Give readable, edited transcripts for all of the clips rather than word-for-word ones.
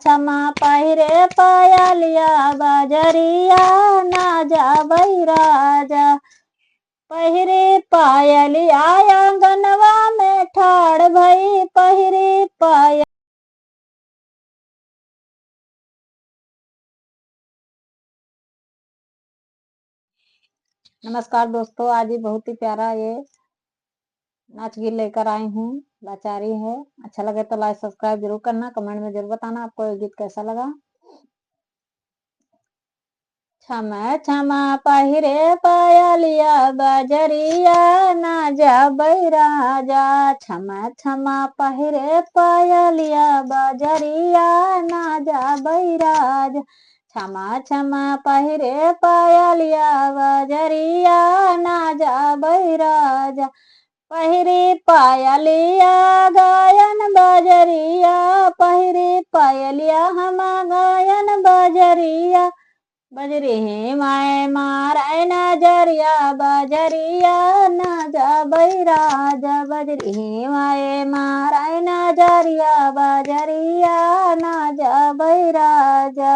क्षमा पहिरे पायलिया बजरिया ना जा बैराजा। पहिरे पायलिया आंगनवा में ठाड़ भई पहिरे पायल। नमस्कार दोस्तों, आज ही बहुत ही प्यारा ये नाच गीत लेकर आई हूँ। लाचारी है। अच्छा लगे तो लाइक सब्सक्राइब जरूर करना, कमेंट में जरूर बताना आपको ये गीत कैसा लगा। क्षमा क्षमा पहिरे पायलिया बजरिया ना जा बैराजा। क्षमा क्षमा पहिरे पायलिया बजरिया ना जा बैराज। क्षमा क्षमा पहिरे पायलिया बजरिया ना जा बैराजा। पहिरी पायलिया गायन बजरिया पहिरी पायलिया हम गायन बजरिया। बजरी माए मारे नजरिया बजरिया ना जा बैराजा। बजरी माए मारे नजरिया बजरिया ना जा बैराजा।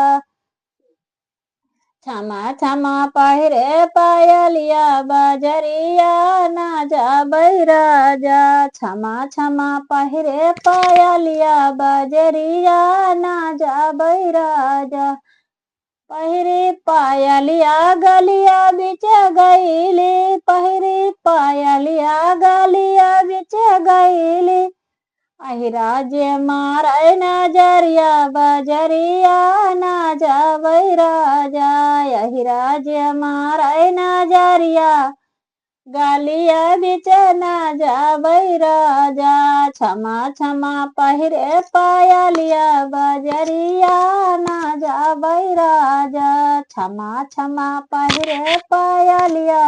क्षमा क्षमा पहिरे पायलिया बजरिया ना जा बैराजा। क्षमा क्षमा पहिरे पायलिया बजरिया ना जा बैराजा। पहिरे पायलिया गलिया बिच गईली पहिरे पायलिया गलिया बिच गईली। अहिराज मारे नजरिया बजरिया ना जा बैराजा। अहिराज मारे नजरिया गालिया बिच ना जा बैराजा। क्षमा क्षमा पहिरे पायलिया बजरिया ना जा बैराजा। क्षमा क्षमा पहिरे पायलिया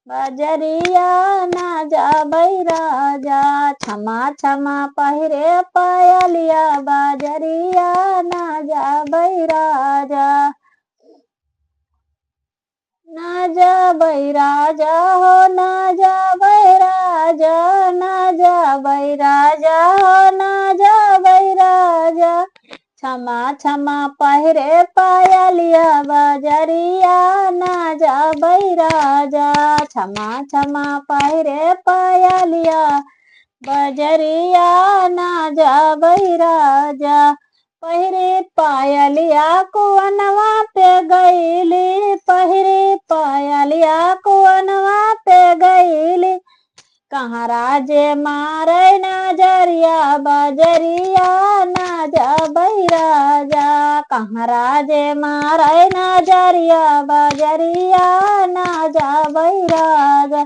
बजरिया ना जा बैराजा। क्षमा क्षमा पहिरे पायलिया बजरिया ना जा बैराजा। ना जा बैराजा हो ना जा बैराजा। ना जा बैराजा हो ना जा बैराजा। क्षमा क्षमा पहिरे पायलिया बजरिया ना जा बैराजा। क्षमा क्षमा पहिरे पायलिया बजरिया ना जा बैराजा। पहिरे पायलिया कुअनवा पे गईली पहिरे पायलिया कुअनवा पे गईली। कहाँ राजे मारे नजरिया बजरिया ना जा बैराजा। कहाँ राजे मारे नजरिया बजरिया ना जा बैराजा।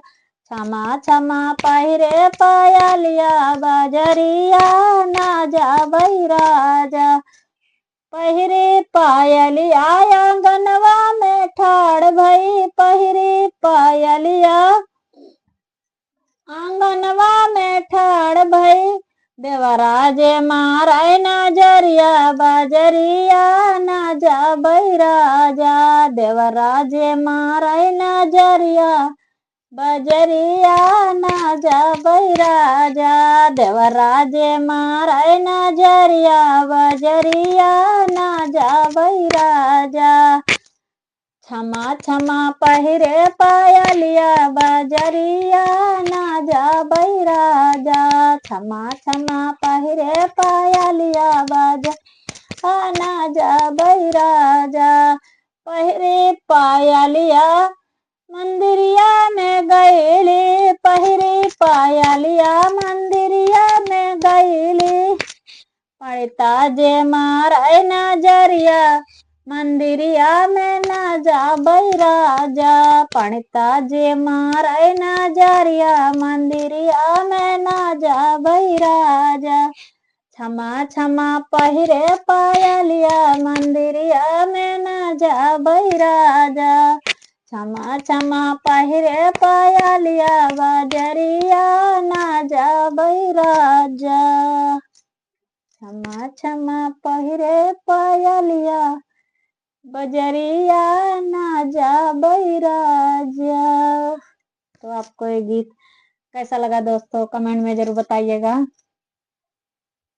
क्षमा क्षमा पहिरे पायलिया बजरिया ना जा बैराजा। पहिरे पायलिया आंगनवा में ठाड़ भई पहिरे पायलिया आंगनवा में ठाड़ भई। देवराज मारे नजरिया बजरिया ना जा बैराजा। देवराज मारे नजरिया बजरिया ना जा बैराजा। देवराज मारे नजरिया बजरिया ना जा बैराजा। क्षमा क्षमा पहिरे पायलिया बजरिया ना जा बैराजा। क्षमा क्षमा पहिरे पायलिया बजरिया ना जा बैराजा। पहिरे पायलिया मंदिरिया में गईली पहिरे पायलिया मंदिरिया में गईली। पड़ता जे मारे नजरिया मंदिरिया में ना जा बैराजा। पड़ता जे मारे नजरिया मंदिरिया में ना जा बैराजा। क्षमा क्षमा पहिरे पायलिया मंदिरिया में ना जा बैराजा। क्षमा क्षमा पहिरे पायलिया बजरिया ना जा बैराजा। क्षमा क्षमा पहिरे पायलिया बजरिया ना जा बैराजा। तो आपको ये गीत कैसा लगा दोस्तों, कमेंट में जरूर बताइएगा।